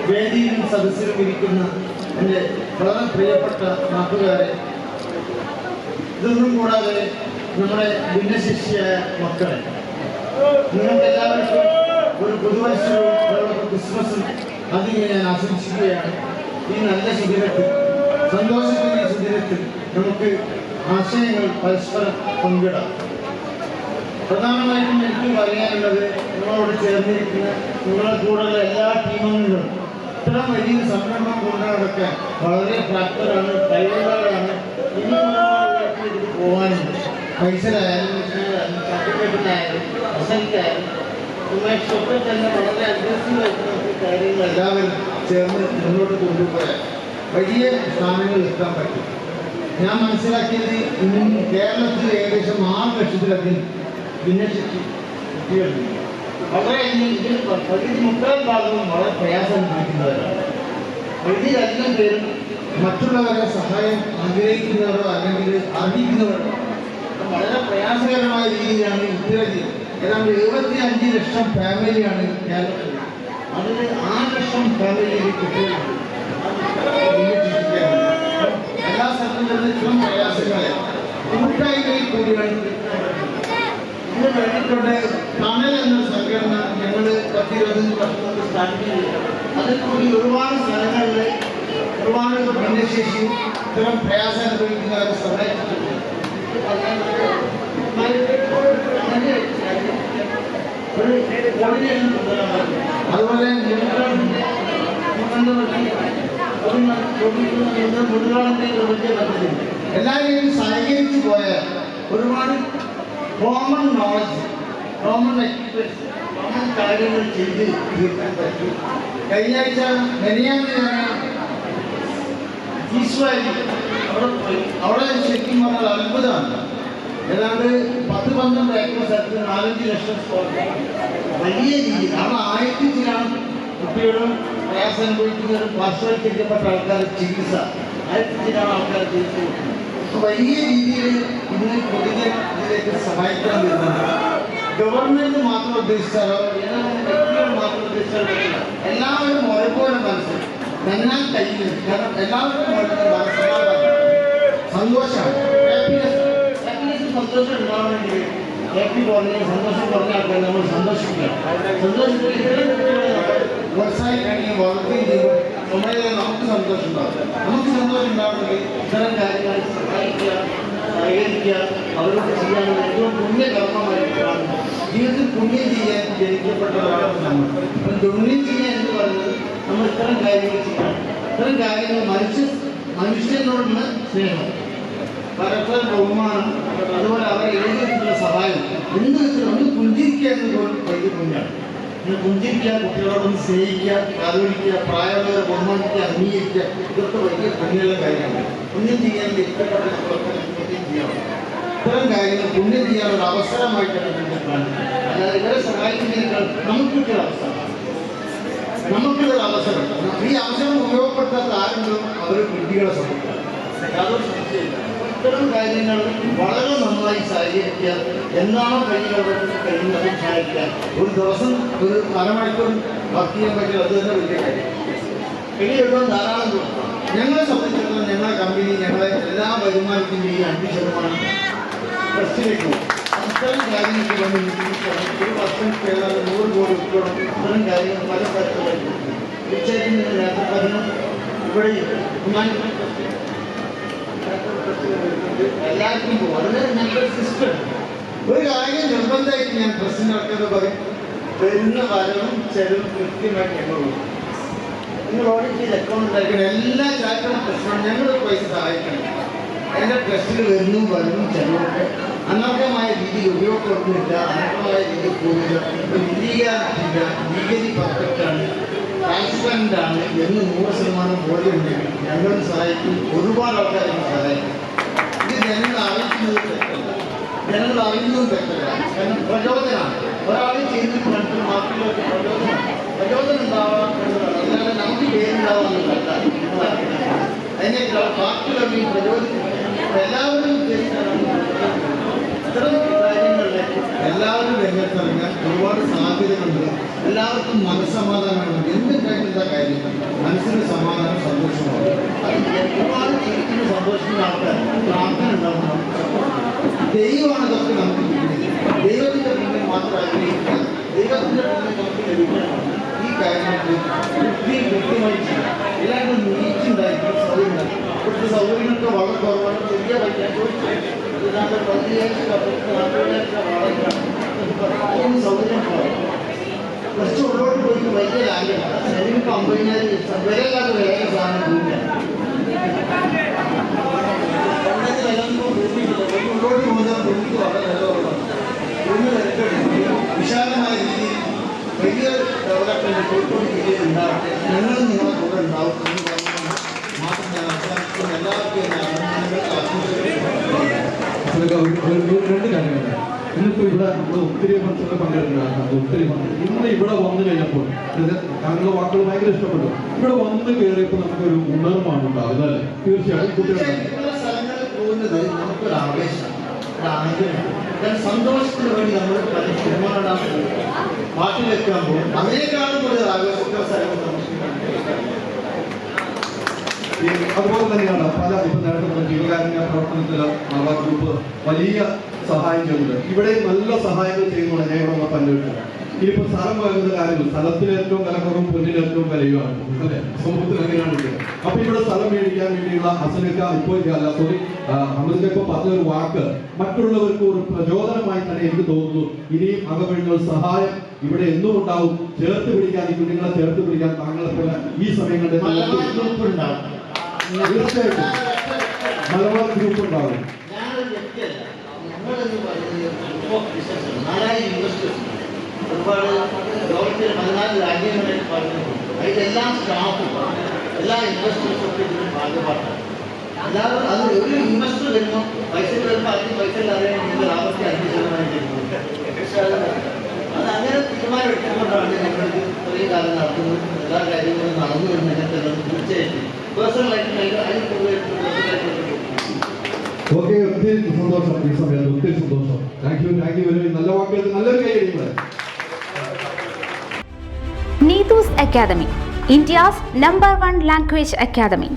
വേദിയിലും സദസ്സിലും ഇരിക്കുന്ന എൻ്റെ വളരെ പ്രിയപ്പെട്ട നാട്ടുകാരെ, ഇതൊന്നും കൂടാതെ നമ്മുടെ ഭിന്നശേഷിയായ മക്കളെ, നിങ്ങൾക്ക് എല്ലാവർക്കും ഒരു പുതുവത്സരവും ക്രിസ്മസും അതിനെ ഞാൻ ആശംസിക്കുകയാണ്. ഈ നല്ല ശിബിരത്തിൽ, സന്തോഷത്തിന്റെ ശിബിരത്തിൽ നമുക്ക് ആശയങ്ങൾ പരസ്പരം പങ്കിടാം. പ്രധാനമായിട്ടും എനിക്ക് പറയാനുള്ളത്, നിങ്ങളോട് ചേർന്നിരിക്കുന്ന നിങ്ങളുടെ കൂടെയുള്ള എല്ലാ ടീമംഗങ്ങളും ഇത്തരം വലിയ സംരംഭം കൊണ്ടുനടക്കാൻ വളരെ പ്രാപ്തരാണ്, കഴിവുള്ളവരാണ്. ഇനി ഇതിൽ പോകാനുണ്ട്. പൈസയിലായാലും സർട്ടിഫിക്കറ്റിലായാലും റിസൾട്ടായാലും ഒക്കെ തന്നെ വളരെ അഗ്രസീവായിട്ട് നമുക്ക് കാര്യങ്ങൾ എല്ലാവരും ചേർന്ന് മുന്നോട്ട് കൊണ്ടുപോയാൽ വലിയ സ്ഥാനങ്ങളിൽ എത്താൻ പറ്റും. ഞാൻ മനസ്സിലാക്കിയത് ഇന്ന് കേരളത്തിൽ ഏകദേശം 6 ലക്ഷത്തിലധികം ഭിന്നശേഷി കുട്ടികളുണ്ട്. വളരെയധികം ഇതിൽ പകുതി 30 ഭാഗവും വളരെ പ്രയാസം അനുഭവിക്കുന്നവരാണ്. ഇതിലധികം പേരും മറ്റുള്ളവരെ സഹായം ആഗ്രഹിക്കുന്നവരോ അല്ലെങ്കിൽ അർഹിക്കുന്നവരോ വളരെ പ്രയാസകരമായ രീതിയിലാണ് കുട്ടികളുടെ ഏതാണ്ട് 75 ലക്ഷം ഫാമിലിയാണ് കേരളത്തിൽ. അതിൽ 6 ലക്ഷം ഫാമിലിയിൽ കുട്ടികളുണ്ട്. എല്ലാ സ്ഥലത്തും ഇത്തരം പ്രയാസങ്ങളെ കൂട്ടായ്മയിൽ കൂടിയാണ് ഇതിന് വേണ്ടിയിട്ടുണ്ട്. തണൽ എന്ന സംഘടന ഞങ്ങൾ 10-20 വർഷം കൊണ്ട് സ്റ്റാർട്ട് ചെയ്തു. അതിൽ കൂടി ഒരുപാട് സ്ഥലങ്ങളിൽ ഒരുപാട് ഭിന്നശേഷിയും ഇത്തരം പ്രയാസം അനുഭവിക്കുന്നവരെ സഹായിച്ചിട്ടുണ്ട്. അതുപോലെ എല്ലാവരെയും സഹകരിച്ചു പോയാൽ ഒരുപാട് common knowledge, common experience, common കാര്യങ്ങൾ ചെയ്ത് തീർക്കാൻ പറ്റും. കഴിഞ്ഞ ആഴ്ച ഈശ്വരി അവിടെ പോയി. അവിടെ ശരിക്കും പറഞ്ഞാൽ അത്ഭുതമാണ്. ഏതാണ്ട് 10-12 ഏക്കർ സ്ഥലത്ത് 4-5 ലക്ഷം സ്കോർ വലിയ രീതിയിൽ അവിടെ 1000 ചിലാണ് കുട്ടികളും പ്രയാസം അനുഭവിക്കുന്നവരും പാർശ്വവൽക്കരിക്കപ്പെട്ട ആൾക്കാർ ചികിത്സ 1000 ചിലാണ് ആൾക്കാർ ചികിത്സ കൊടുക്കുന്നത്. വലിയ രീതിയിൽ ഇന്ന് പൊതുജന ഇതിലേക്ക് സഹായിക്കാൻ വരുന്നുണ്ട്. ഗവൺമെന്റ് മാത്രം ഉദ്ദേശിച്ചാലോ വ്യക്തികൾ മാത്രം ഉദ്ദേശിച്ചാലോ പറ്റില്ല. എല്ലാവരും ഒരുപോലെ മനസ്സിൽ തന്നാൽ കഴിയുന്നത്. കാരണം എല്ലാവർക്കും സന്തോഷമാണ്, സന്തോഷം ഉണ്ടാവണമെങ്കിൽ ഹാപ്പി പറഞ്ഞ സന്തോഷം പറഞ്ഞ ആൾക്കാർ നമ്മൾ സന്തോഷിക്കുക. വ്യവസായിക്കാണെങ്കിൽ വളർത്തുകയും ചെയ്യുമ്പോൾ നമുക്ക് സന്തോഷം ഉണ്ടാവും. നമുക്ക് സന്തോഷം ഉണ്ടാവണമെങ്കിൽ ഇത്തരം കാര്യങ്ങൾ സഹായിക്കുക, സഹകരിക്കുക, അവരോട് ചെയ്യാനുള്ള ഏറ്റവും പുണ്യകർമ്മമായിട്ട് കാണുന്നു. ജീവിതത്തിൽ പുണ്യം ചെയ്യാൻ ജനിക്കപ്പെട്ടവരാണ് നമ്മൾ. അപ്പം പുണ്യം ചെയ്യാൻ എന്ന് പറയുന്നത് നമ്മൾ ഇത്തരം കാര്യങ്ങൾ ചെയ്യണം. ഇത്തരം കാര്യങ്ങൾ മനുഷ്യനോടുള്ള സ്നേഹം, പരസ്പര ബഹുമാനം, അതുപോലെ അവരെ ഏതെങ്കിലും സഹായം, എന്ത് വെച്ചാൽ ഒന്ന് പുഞ്ചിരിക്കുക എന്നതുകൊണ്ട് വലിയ പുണ്യാണ്. ഒന്ന് പുഞ്ചിരിക്കുക, കുട്ടികളോടൊന്ന് സ്നേഹിക്കുക, ആലോചിക്കുക, പ്രായമുള്ളവരെ ബഹുമാനിക്കുക, അംഗീകരിക്കുക, ഇതൊക്കെ വലിയ പുണ്യമുള്ള കാര്യമാണ്. പുണ്യം ചെയ്യാൻ ഇഷ്ടപ്പെട്ട പുണ്യം ചെയ്യണം. ഇത്തരം കാര്യങ്ങൾ പുണ്യം ചെയ്യാനുള്ള അവസരമായിട്ടാണ് നമ്മൾ കാണുന്നത്. അല്ലാതെ ഇവരെ സഹായിക്കുന്നതിനേക്കാൾ നമുക്കൊരു അവസരം, നമുക്കൊരു അവസരം. ഈ അവസരം ഉപയോഗപ്പെടുത്താത്ത ആരെങ്കിലും അവർ കുട്ടികളെ സഹായിക്കാം. യാതൊരു സംശയമില്ല. ഇത്തരം കാര്യങ്ങൾ വളരെ നന്നായി സഹകരിക്കുക. എന്താണോ കഴിയുന്നത് സഹായിക്കുക. ഒരു ദിവസം ഒരു അരമണിക്കൂർ വർക്ക് ചെയ്യാൻ പറ്റും, അത് തന്നെ വലിയ കാര്യം. കഴിയുമ്പോൾ ധാരാളം കൊടുക്കണം. ഞങ്ങളെ സംബന്ധിച്ചിടത്തോളം ഞങ്ങളുടെ കമ്പനി ഞങ്ങളെ എല്ലാ വരുമാനത്തിൻ്റെയും 5% ട്രസ്റ്റിലേക്ക് പോകും. ഇത്തരം കാര്യങ്ങൾക്ക് വേണ്ടി ഒരു വർഷം 100 കോടി ഉൾപ്പെടും. ഇത്തരം കാര്യങ്ങൾ പല തരത്തിലായിട്ട് തീർച്ചയായിട്ടും നേരത്തെ പറഞ്ഞു. ഇവിടെ എല്ലാവർക്കും വളരെ നല്ലൊരു സിസ്റ്റം. ഒരു കാര്യം നിർബന്ധമായിട്ട് ഞാൻ പ്രസിഡന്റ് ആൾക്കാർ പറയും, വരുന്ന വരവും ചെലവും കൃത്യമായിട്ട് ഞങ്ങൾ നിങ്ങൾ ഓഡിറ്റ് ചെയ്ത് അക്കൗണ്ട് ഉണ്ടാക്കണം. എല്ലാ ചാറ്റും പ്രശ്നം ഞങ്ങൾ പൈസ സഹായിക്കണം. എൻ്റെ ട്രസ്റ്റിൽ വരുന്നു വരവും ചെലവൊക്കെ അനർഹമായ രീതിയിൽ ഉപയോഗപ്പെടുന്നില്ല, അനർഹമായ രീതിയിൽ പോകുന്നില്ല, ലീഗാലിറ്റിയില്ല, ലീഗലി പെർഫെക്റ്റാണ്, ട്രാൻസ്പെറൻ്റ് ആണ് എന്ന് 100% ബോധ്യമുണ്ടെങ്കിൽ ഞങ്ങളും സഹായിക്കും. ഒരുപാട് ആൾക്കാരെ സഹായിക്കും. ഇത് ജനങ്ങൾ അറിയിക്കുന്നത് തെറ്റല്ല, ജനങ്ങൾ അറിയുന്നതും തെറ്റല്ല. കാരണം പ്രചോദനമാണ്. ഒരാൾ ചെയ്തിട്ട് മറ്റൊരു മാർക്കിലൊക്കെ പ്രചോദനം ഉണ്ടാവാം എന്നതാണ്. അല്ലാതെ നമുക്ക് പേരുണ്ടാവാമെന്നല്ല. അതിനേക്കാൾ ബാക്കിയുള്ളവരെയും പ്രചോദിപ്പിക്കും. എല്ലാവരും ഇത്തരം കാര്യങ്ങളിലേക്ക് എല്ലാവരും രംഗത്തിറങ്ങാൻ ഒരുപാട് സാധ്യതകളുണ്ട്. എല്ലാവർക്കും മനസ്സമാധാനമുണ്ട്. എന്ത് കാര്യത്തിലുള്ള കാര്യം ലഭിക്കണം. ഈ കാര്യങ്ങൾക്ക് കൃത്യമായി ചെയ്യാം. എല്ലാവരും നീച്ചുണ്ടായിരിക്കും, സൗകര്യം. ഇവിടുത്തെ സൗകര്യങ്ങളൊക്കെ വളരെ കുറവാണ്. ചെറിയ പൈസ ഇതിനകത്ത് 15,000 സൗകര്യം കുറവാണ്. കുറച്ച് ഉള്ളോട്ട് പോയിട്ട് വലിയ ലാഭമാണ്. ശരിക്കും 50,000 വിലയില്ലാത്ത വിലയുടെ സാധനം ഭൂമിയാണ്. ഉള്ളോട്ട് പോകുന്ന ഭൂമിക്ക് വളരെ നിലവാണ്. ഭൂമി വിശാലമായ രീതിയിൽ വലിയ ഡെവലപ്മെന്റ് കോഴിക്കോട് ജില്ലയിൽ ഉണ്ടാവട്ടെ. ഞങ്ങളും നിങ്ങളെ കൂടെ ഉണ്ടാവും എന്ന് പറഞ്ഞുകൊണ്ട് മാത്രം ഞാൻ അവസാനിക്കുന്ന എല്ലാവർക്കും രണ്ട് കാര്യങ്ങളുണ്ട്. ഇന്നിപ്പോൾ ഇവിടെ നമ്മൾ ഒത്തിരി ഫംഗ്ഷനിൽ പങ്കെടുക്കുന്നതാണ്. ഒത്തിരി ഇന്ന് ഇവിടെ വന്നു കഴിഞ്ഞപ്പോൾ താങ്കളുടെ വാക്കുകൾ ഭയങ്കര ഇഷ്ടപ്പെട്ടു. ഇവിടെ വന്ന് കയറിയപ്പോൾ നമുക്കൊരു ഉണർവാണ് ഉണ്ടാകുന്നത് അല്ലേ? തീർച്ചയായും കുട്ടികളുടെ സ്ഥലങ്ങളിൽ പോകുന്നത് നമുക്കൊരു ആവേശമാണ്, ഒരു ആഗ്രഹമാണ്. കാരണം സന്തോഷത്തിന് വേണ്ടി നമ്മൾ പല സിനിമകളാണ് പാട്ട് വെക്കാൻ പോകും. അതിനേക്കാളും കൂടുതൽ ആവേശത്തെ സ്ഥലങ്ങൾ അതുപോലെ തന്നെയാണ് പല ഇപ്പം നേരത്തെ ജീവകാരുണ്യ പ്രവർത്തനത്തിൽ നവ ഗ്രൂപ്പ് വലിയ സഹായം ചെയ്യുന്നുണ്ട്. ഇവിടെ നല്ല സഹായങ്ങൾ ചെയ്യുന്നുണ്ട്. ഞാൻ ഇവിടെ പങ്കെടുക്കുന്നത് ഇനിയിപ്പോൾ സ്ഥലം വരുന്ന കാര്യങ്ങൾ സ്ഥലത്തിന് ഏറ്റവും വിലക്കുറവും പൊന്നിന് ഏറ്റവും വിലയുമാണ് അല്ലെ? സമൂഹത്തിൽ അങ്ങനെയാണ്. അപ്പൊ ഇവിടെ സ്ഥലം മേടിക്കാൻ വേണ്ടിയുള്ള അസലക്ക ഇപ്പോൾ അല്ല സോറി അമൃത ഇപ്പൊ പറഞ്ഞൊരു വാക്ക് മറ്റുള്ളവർക്ക് ഒരു പ്രചോദനമായി തന്നെ എനിക്ക് തോന്നുന്നു. ഇനിയും അകവഴിഞ്ഞ സഹായം ഇവിടെ എന്നും ഉണ്ടാവും. ചേർത്ത് പിടിക്കാൻ ഈ കുഞ്ഞുങ്ങളെ ചേർത്ത് പിടിക്കാൻ താങ്കളെ പോലെ ഈ സമയങ്ങളിൽ തീർച്ചയായിട്ടും മലബാർ ഗ്രൂപ്പ് ഉണ്ടാവും. ഒരുപാട് ലോകത്തിൽ 14 രാജ്യങ്ങളിൽ പറഞ്ഞു. അതിലെല്ലാം സ്റ്റാഫും എല്ലാ ഇൻവെസ്റ്റേഴ്സൊക്കെ ഇതിന് ഭാഗമായിട്ടാണ്. അല്ലാതെ അത് ഒരു ഇൻവെസ്റ്റർ വരുമ്പോൾ പൈസ വരുമ്പോൾ അതിന് പൈസ ഇല്ലാതെ ലാഭത്തെ 5% ചെയ്യുന്നത്. പക്ഷെ അത് അങ്ങനെ തീരുമാനം എടുത്തുകൊണ്ടാണ് ഞങ്ങൾക്ക് ഇത്രയും കാലം നടത്തുന്നത്. എല്ലാ കാര്യങ്ങളും നടന്നു വരുന്നതിനൊക്കെ തീർച്ചയായിട്ടും പേഴ്സണലായിട്ട് അതിന് കൂടുതലായിട്ട് ഓക്കെ, ഒത്തിരി സന്തോഷം. ഈ സമയത്ത് ഒത്തിരി സന്തോഷം. താങ്ക് യു വെരി നല്ല വാക്കുകൾക്ക് നല്ലൊരു കൈ അടിക്കുന്നത്. Neetu's Academy, India's #1 language academy.